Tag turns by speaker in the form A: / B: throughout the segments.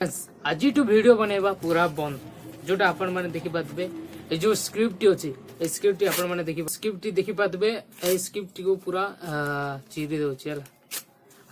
A: आज वीडियो बनैबा पूरा बंद जोटा आपण माने देखि पातबे ए जो स्क्रिप्ट अछि ए स्क्रिप्ट आपण माने देखि पातबे ए स्क्रिप्ट को पूरा चीरी दोछि हला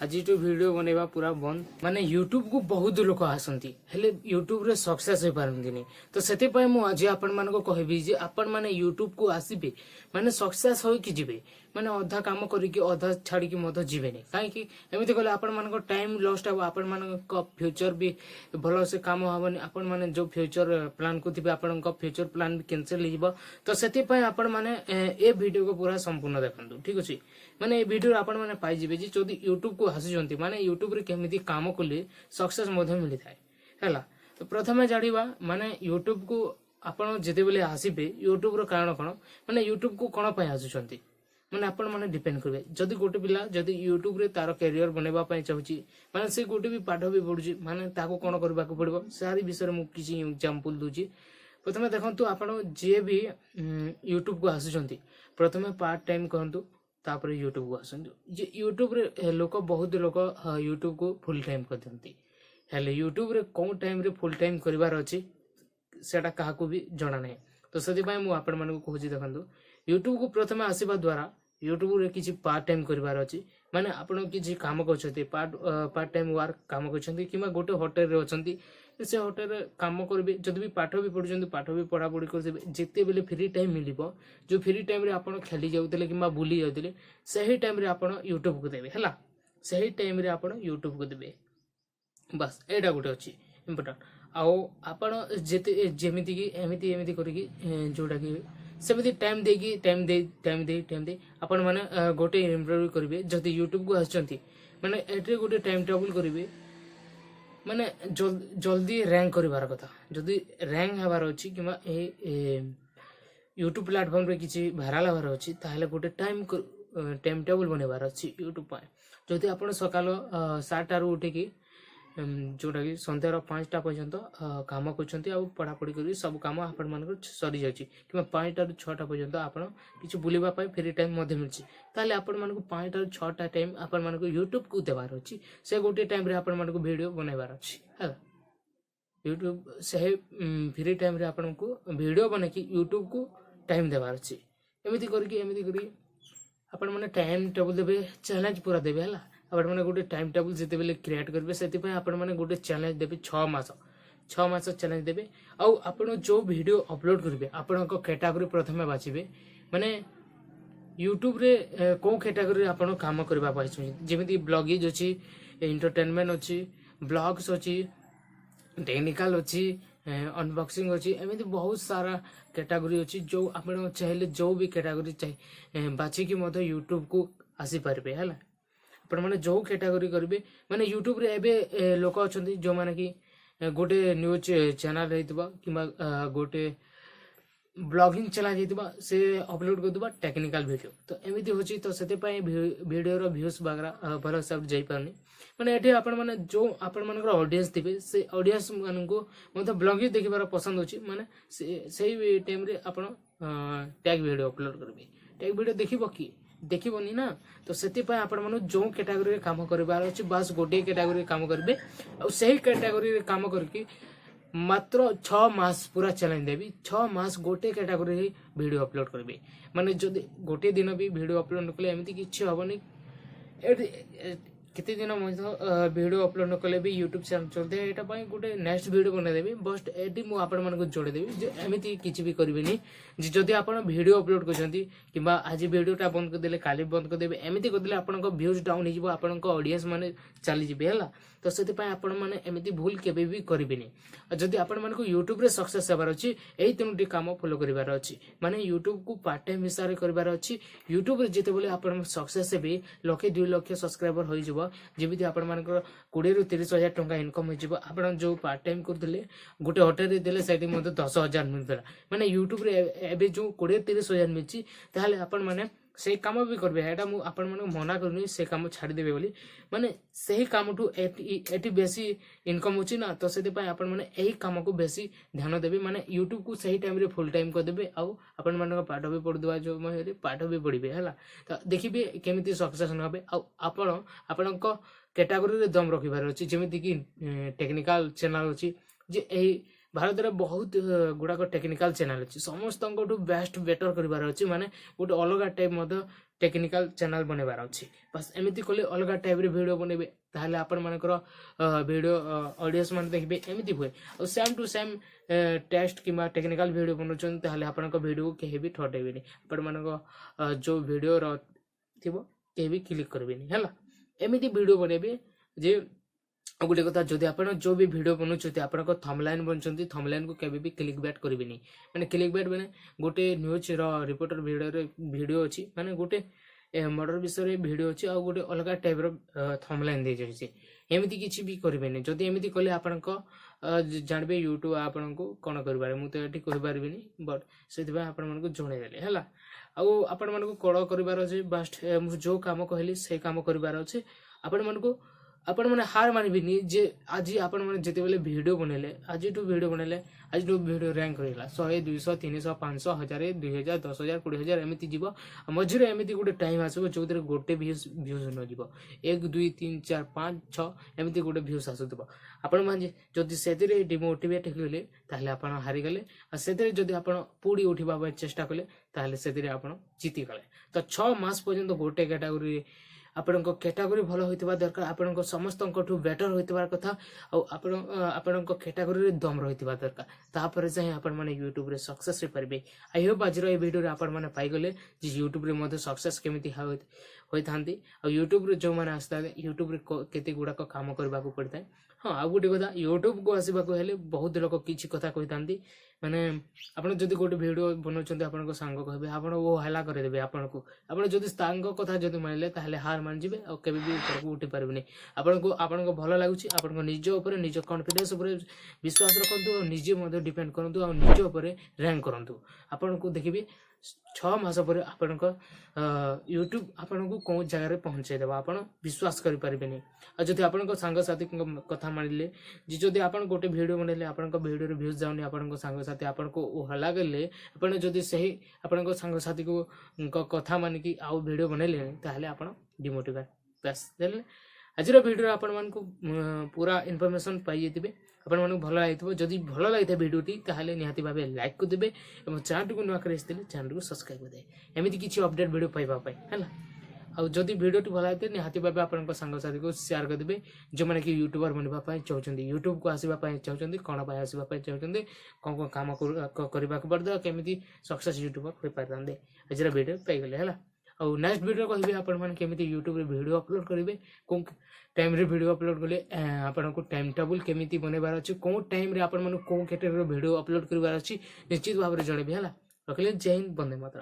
A: आज वीडियो बनैबा पूरा बंद माने यूट्यूब को बहुत लोक आसंती हेले यूट्यूब रे सक्सेस होई पारंतिनी तो सेते पय मु आज आपण मान को कहबी जे आपण माने यूट्यूब को आसीबे माने सक्सेस होई कि जिवे माने अधा काम करी कि अधा छाड़ी कि मध जिवेनी काहे कि एमिति कहले आपण मान को टाइम लॉस्ट हो आपण मान को फ्यूचर भी भलो से काम होबनी आपण माने जो फ्यूचर प्लान को थिबे आपण को फ्यूचर प्लान भी कैंसिल हिबो तो सेते पय आपण माने ए वीडियो को पूरा संपूर्ण देखंतु ठीक अछि माने ए वीडियो आपण माने पाई जिवे जे जदी यूट्यूब को हसुचंती माने यूट्यूब रे केमिति काम कले सक्सेस मधे मिली थाए हैला तो प्रथमे जानिबा माने यूट्यूब को आपण जेते बेले आसीबे यूट्यूब रो कारण कोन माने यूट्यूब को कोन पय हसुचंती माने आपण माने डिपेंड करबे जदी गोटे पिला जदी यूट्यूब रे तार करियर बनेबा पय चाहूची माने से गोटे भी पाठ भी पढुची माने ताको कोन करबा को पड़बो सारी विषय मु किछि एग्जांपल दूची प्रथमे देखंतु आपण जे भी यूट्यूब को हसुचंती प्रथमे पार्ट टाइम करंतु तापर यूट्यूब को आसंतु जे यूट्यूब रे लोक बहुत लोक यूट्यूब को फुल टाइम कर दियंती हेले यूट्यूब रे कोन टाइम रे फुल टाइम करिवार अछि सेटा काहा को भी जणा नै तो सदी पय मु आपण माने को कहूची देखंतु यूट्यूब को प्रथमे आसीबा द्वारा यूट्यूब रे किछि पार्ट टाइम करिवार अछि माने आपण किछि काम करछथि पार्ट टाइम वर्क काम करछथि किमा गोटे होटल रे अछंती से होटल रे काम करबे जदि भी पाठ भी पढुचंती पाठ भी पढा पढी करबे जेते बेले फ्री टाइम मिलिबो जो फ्री टाइम रे आपण खेली जाउतले किमा बुली जाउतले सही टाइम रे आपण यूट्यूब को देबे हला सही टाइम रे आपण यूट्यूब को देबे बस एटा गोटे अछि इंपोर्टेंट आउ आपण जेते जेमिति की एमिति एमिति करिकी जोडा की सेमिति टाइम दे आपण माने गोटे इंप्रूव करिवे जदि यूट्यूब को आछंती माने एटे गोटे टाइम टेबल करिवे माने जल्दी रैंक करिवार कथा जदि रैंक हबार अछि किमा ए यूट्यूब प्लेटफॉर्म रे किछि भाइरल हबार अछि ताहले गोटे टाइम टेबल बनेबार अछि यूट्यूब पाए जदि आपण सकाल 7 टा उठे की जोटा कि संध्यार 5टा पर्यंत काम करछंती आ पढ़ा पढ़ी करी सब काम आपण मान सरी जाछि कि 5टा रु 6टा पर्यंत आपण किछु बुलिबा पाई फ्री टाइम मध्ये मिलछि ताले आपण मान को 5टा रु 6टा टाइम आपण मान को यूट्यूब को देबार अछि से गोटे टाइम रे आपण मान को वीडियो बनाइबार अछि हला यूट्यूब से फ्री टाइम रे आपण को वीडियो बने कि यूट्यूब को टाइम देबार अछि एमिति करी आपण माने टाइम टेबल देबे चैलेंज पूरा देबे हला आपण माने गोटे टाइम टेबल जेते बेले क्रिएट करबे सेति पय आपण माने गोटे चैलेंज देबे 6 मास चैलेंज देबे आ आपण जो वीडियो अपलोड करबे आपण को कैटेगरी प्रथमे बाचिबे माने यूट्यूब रे को कैटेगरी आपण काम करबा पाइछु जेमिति ब्लॉगिंग अछि एंटरटेनमेंट अछि ब्लॉग्स अछि टेक्निकल अछि अनबॉक्सिंग अछि एमिति बहुत सारा कैटेगरी अछि जो आपण चाहिले जो भी कैटेगरी चाहि बाछि कि मधे यूट्यूब को आसी परबे हला पर माने जो कैटेगरी करबे माने यूट्यूब रे एबे लोक अछंती जो माने कि गोटे न्यूज चैनल रहितबा किबा गोटे ब्लॉगिंग चला जइतबा से अपलोड कर दबा टेक्निकल वीडियो तो एमिति होची तो सेते पय वीडियो रो व्यूज वगैरह भलो सब जाई पानी माने एठी आपण माने जो आपण मानकर ऑडियंस थिबे से ऑडियंस मानन को मते ब्लॉगिंग देखिबार पसंद होची माने सेही टाइम रे आपण टैग वीडियो अपलोड करबे टैग वीडियो देखिबो कि देखिबोनी ना तो सेति पय आपण मानु जो कैटेगरी रे काम करबार अछि बस गोटे कैटेगरी रे काम करबे और सही कैटेगरी रे काम करके मात्र 6 मास पूरा चैलेंज देबी 6 मास गोटे कैटेगरी रे वीडियो अपलोड करबे माने जदि गोटे दिन भी वीडियो अपलोड न कले एमिति किछि होबनी केते दिन मध्ये वीडियो अपलोड न कले भी YouTube चैनल चलते एटा पय गोटे नेक्स्ट वीडियो बना देबी बस एटी मु आपण मन को जोड़े देबी जे एमिति किछि भी करबिनी जे जदि आपण वीडियो अपलोड करछंती किबा आज वीडियोटा बंद कर देले काली बंद कर देबे एमिति कर देले आपण को व्यूज डाउन हो जिवो आपण को ऑडियंस माने चली जिबे हला तो सेति पय आपण माने एमिति भूल केबे भी करबिनी जदि आपण मन को YouTube रे सक्सेस हेबार अछि एई तीनोटी काम फॉलो करिवार अछि माने YouTube को पार्ट टाइम हिसाब रे करिवार अछि YouTube रे जेते बोले आपण सक्सेस हेबे लखे 2 लाख सब्सक्राइबर होई जिवो जेमिति आपण मानकर 20 रु 30,000 टंका इनकम हो जिवो आपण जो पार्ट टाइम कर देले गोटे होटल रे देले सेति मध्ये 10,000 मिलतला माने YouTube रे एबे जो 20-30,000 मिलची ताहले आपण माने से काम भी करबे एटा मु आपण मन मना करनी से काम छाड़ी देबे बोली माने सही काम टू एटी बेसी इनकम होची ना तो सेति पय आपण माने एही काम को बेसी ध्यान देबे माने YouTube को सही टाइम रे फुल टाइम कर देबे आ आपण मन पाठ भी पढ देबा जो मध्ये पाठ भी पढिबे हला तो देखिबे केमिति सक्सेस न होबे आ आपण को कैटेगरी रे दम रखिबार अछि जेमिति कि टेक्निकल चैनल अछि जे एही भारत रे बहुत गुडाक टेक्निकल चैनल अछि समस्त बेस्ट बेटर करिबार अछि माने गोटे अलग टाइप मध्य टेक्निकल चैनल बनेबार अछि बस एमिति कले अलग टाइप रे वीडियो बनेबे ताहले आपण मानकर वीडियो ऑडियंस मान देखबे एमिति होय और सेम टू सेम टेस्ट किमा टेक्निकल वीडियो बनउछन ताहले आपण को वीडियो केहे भी ठटेबेनी आपण मानको जो वीडियो रो थिबो केहे भी क्लिक करबेनी हला एमिति वीडियो बनेबे जे गोटे कथा जदि आपण जो भी वीडियो बनउछथि आपण को थंबनेल बनचंती थंबनेल को केबे भी क्लिक बैट करबेनी माने क्लिक बैट माने गोटे न्यूज रो रिपोर्टर वीडियो अछि माने गोटे मर्डर विषय वीडियो अछि आ गोटे अलग टाइप रो थंबनेल दे जछि एमिति किछि भी करबेनी जदि एमिति कले आपण को जानबे यूट्यूब आपण को कोन करबारे मु तो एठी कहि पारबिनी बट सेतिबा आपण मन को जणे देले हला आ आपण मन को कोड करबार अछि बस मु जो काम कहली से काम करबार अछि आपण मन को आपण माने हार मानबिनी जे आज आपण माने जते बेले वीडियो बनेले आज टू वीडियो बनेले आज टू वीडियो रैंक करिला 100 200 300 500 1000 2000 10000 20000 एमिति जीवो मझिरे एमिति गोटे टाइम आसबो जोतरे गोटे व्यूज न जीवो 1 2 3 4 5 6 एमिति गोटे व्यूज आसुतबो आपण माने जदि सेतिरे डिमोटिवेट होले ताहले आपण हारि गेले आ सेतिरे जदि आपण पुडी उठिबा बा चेष्टा कले ताहले सेतिरे आपण जीति गले तो 6 मास पर्यंत गोटे कैटेगरी आपण को कैटेगरी भलो होइतबा दरकार आपण को समस्त को बेटर होइतबा कथा आपण को कैटेगरी रे दम रहितबा दरकार तापर चाहिँ आपण माने YouTube रे सक्सेस रे परबे आई होप आज रो ए वीडियो रे आपण माने पाई गले जे YouTube रे मधे सक्सेस केमिति होई थांती आ YouTube रे जो माने आस्ता YouTube रे केते गुडा को काम करबा को पड़ता है हां आ गुटे कथा YouTube को आसीबा को हेले बहुत लोग किछि कथा कहि थांती माने आपण जदि गोटे वीडियो बनौचंती आपण को सांग कहबे आपण वो हला करे देबे आपण को आपण जदि सांग कथा जदि मानले ताहले हार मान जिबे और केबे भी ऊपर को उठी परबेनी आपण को भलो लागुची आपण को निज ऊपर निज कॉन्फिडेंस ऊपर विश्वास रखंतु और निजे मधे डिपेंड करंतु और निज ऊपर रैंक करंतु आपण को देखिबे 6 मास पर आपण को YouTube आपण को कोन जगह रे पहुंचे देबा आपण विश्वास करि परबेनी आ जदि आपण को संग साथी कथा मानिले जे जदि आपण गोटे वीडियो बनेले आपण को वीडियो रे व्यूज जाउनी आपण को संग साथी आपण को हला गेले आपण जदि सही आपण को संग साथी को कथा मानि कि आ वीडियो बनेले ताहले आपण डिमोटिवेट बस देले आज रो वीडियो आपण मान को पूरा इन्फॉर्मेशन पाई जेतिबे आपण मानक भलो लागितबो जदि भलो लागिते वीडियोटी ताहले निहाती भाबे लाइक को देबे एवं चैनल को नुआ करेस्तिले चैनल को सब्सक्राइब कर दे एमिति किछि अपडेट वीडियो पाइबा पाई हला आ जदि वीडियोटी भलो लागिते निहाती भाबे आपण को संग साथी को शेयर कर देबे जो माने कि यूट्यूबर बनबा पाई चाहउछन्ती यूट्यूब को आसीबा पाई चाहउछन्ती कोन पाई आसीबा पाई चाहउछन्ती कोन काम करबा को पड़दा केमिति सक्सेस यूट्यूबर होई पारंदे अजरा वीडियो पाई गेले हला और नेक्स्ट वीडियो कहबे आपण मान केमिति YouTube रे वीडियो अपलोड करिवे कोन टाइम रे वीडियो अपलोड करले आपण को टाइम टेबल केमिति बनेबार अछि कोन टाइम रे आपण मान कोन कैटेगरी वीडियो अपलोड करबार अछि निश्चित भाबरे जणेबे हला रखले जय हिंद वंदे मातरम।